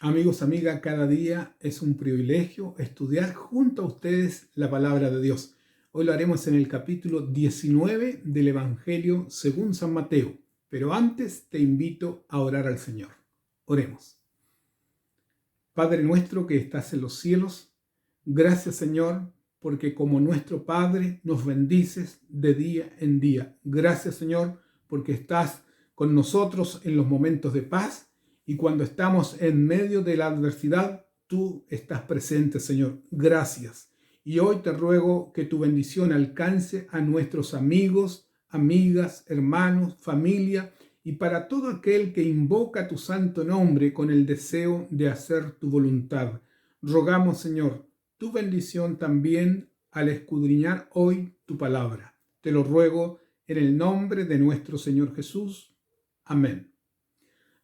Amigos, amigas, cada día es un privilegio estudiar junto a ustedes la palabra de Dios. Hoy lo haremos en el capítulo 19 del Evangelio según San Mateo. Pero antes te invito a orar al Señor. Oremos. Padre nuestro que estás en los cielos, gracias Señor, porque como nuestro Padre nos bendices de día en día. Gracias Señor, porque estás con nosotros en los momentos de paz. Y cuando estamos en medio de la adversidad, tú estás presente, Señor. Gracias. Y hoy te ruego que tu bendición alcance a nuestros amigos, amigas, hermanos, familia y para todo aquel que invoca tu santo nombre con el deseo de hacer tu voluntad. Rogamos, Señor, tu bendición también al escudriñar hoy tu palabra. Te lo ruego en el nombre de nuestro Señor Jesús. Amén.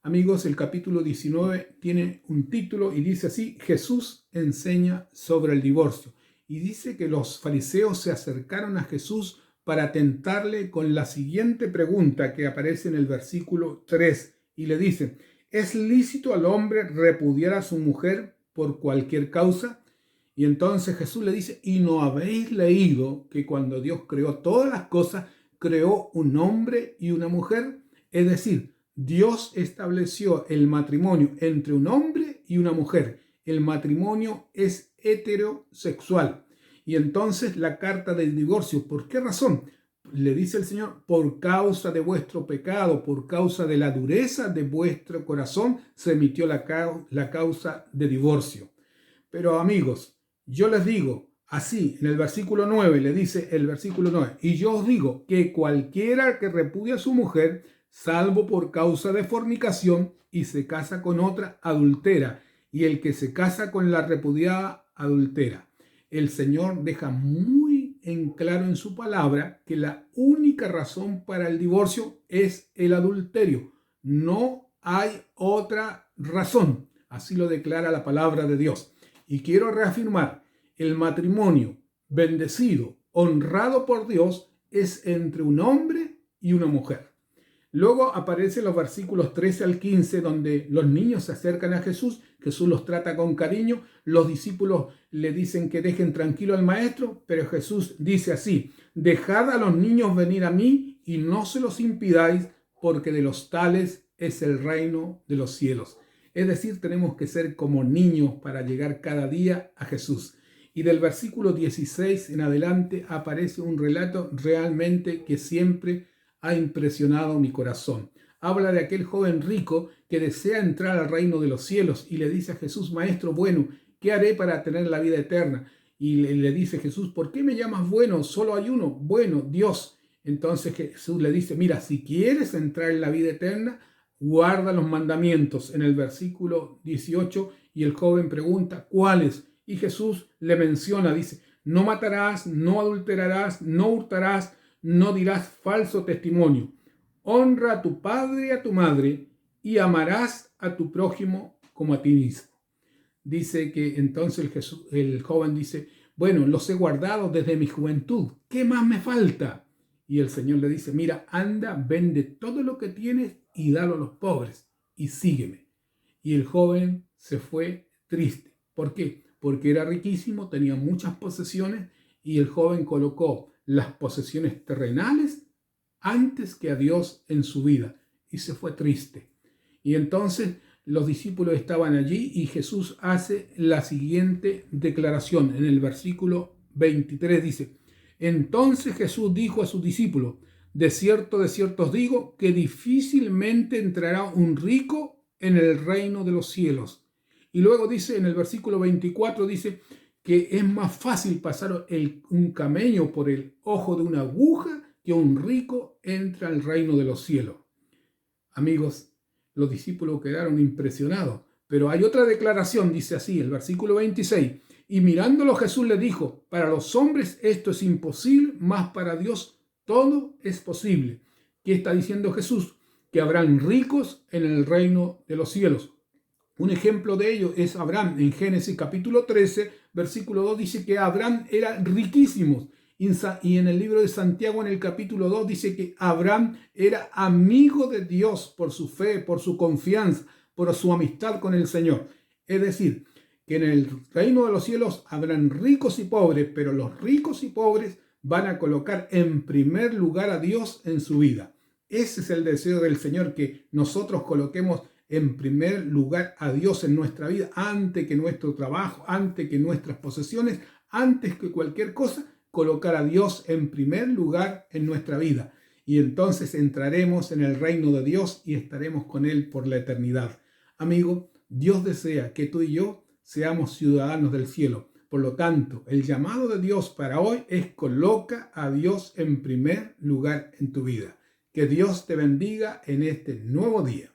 Amigos, el capítulo 19 tiene un título y dice así: Jesús enseña sobre el divorcio. Y dice que los fariseos se acercaron a Jesús para tentarle con la siguiente pregunta que aparece en el versículo 3. Y le dicen: ¿es lícito al hombre repudiar a su mujer por cualquier causa? Y entonces Jesús le dice: ¿y no habéis leído que cuando Dios creó todas las cosas, creó un hombre y una mujer? Es decir, Dios estableció el matrimonio entre un hombre y una mujer. El matrimonio es heterosexual. Y entonces la carta del divorcio, ¿por qué razón? Le dice el Señor: por causa de vuestro pecado, por causa de la dureza de vuestro corazón, se emitió la causa de divorcio. Pero amigos, yo les digo, así, en el versículo 9, le dice el versículo 9, y yo os digo que cualquiera que repudia a su mujer, salvo por causa de fornicación, y se casa con otra, adultera, y el que se casa con la repudiada, adultera. El Señor deja muy en claro en su palabra que la única razón para el divorcio es el adulterio. No hay otra razón. Así lo declara la palabra de Dios. Y quiero reafirmar, el matrimonio bendecido, honrado por Dios, es entre un hombre y una mujer. Luego aparecen los versículos 13 al 15, donde los niños se acercan a Jesús. Jesús los trata con cariño. Los discípulos le dicen que dejen tranquilo al maestro, pero Jesús dice así: dejad a los niños venir a mí y no se los impidáis, porque de los tales es el reino de los cielos. Es decir, tenemos que ser como niños para llegar cada día a Jesús. Y del versículo 16 en adelante aparece un relato realmente que siempre ha impresionado mi corazón. Habla de aquel joven rico que desea entrar al reino de los cielos y le dice a Jesús: Maestro bueno, ¿qué haré para tener la vida eterna? Y le dice Jesús: ¿por qué me llamas bueno? Solo hay uno, bueno, Dios. Entonces Jesús le dice: mira, si quieres entrar en la vida eterna, guarda los mandamientos. En el versículo 18, y el joven pregunta: ¿cuáles? Y Jesús le menciona, dice: no matarás, no adulterarás, no hurtarás, no dirás falso testimonio. Honra a tu padre y a tu madre, y amarás a tu prójimo como a ti mismo. Dice que entonces el joven dice: bueno, los he guardado desde mi juventud, ¿qué más me falta? Y el Señor le dice: mira, anda, vende todo lo que tienes y dalo a los pobres, y sígueme. Y el joven se fue triste. ¿Por qué? Porque era riquísimo, tenía muchas posesiones, y el joven colocó las posesiones terrenales antes que a Dios en su vida, y se fue triste. Y entonces los discípulos estaban allí y Jesús hace la siguiente declaración. En el versículo 23 dice: entonces Jesús dijo a sus discípulos: de cierto os digo, que difícilmente entrará un rico en el reino de los cielos. Y luego dice, en el versículo 24, dice que es más fácil pasar un camello por el ojo de una aguja que un rico entre al reino de los cielos. Amigos, los discípulos quedaron impresionados. Pero hay otra declaración, dice así, el versículo 26. Y mirándolo Jesús le dijo: para los hombres esto es imposible, mas para Dios todo es posible. ¿Qué está diciendo Jesús? Que habrán ricos en el reino de los cielos. Un ejemplo de ello es Abraham. En Génesis capítulo 13, versículo 2 dice que Abraham era riquísimo. Y en el libro de Santiago, en el capítulo 2, dice que Abraham era amigo de Dios por su fe, por su confianza, por su amistad con el Señor. Es decir, que en el reino de los cielos habrán ricos y pobres, pero los ricos y pobres van a colocar en primer lugar a Dios en su vida. Ese es el deseo del Señor, que nosotros coloquemos en primer lugar a Dios en nuestra vida, antes que nuestro trabajo, antes que nuestras posesiones, antes que cualquier cosa, colocar a Dios en primer lugar en nuestra vida. Y entonces entraremos en el reino de Dios y estaremos con Él por la eternidad. Amigo, Dios desea que tú y yo seamos ciudadanos del cielo. Por lo tanto, el llamado de Dios para hoy es: coloca a Dios en primer lugar en tu vida. Que Dios te bendiga en este nuevo día.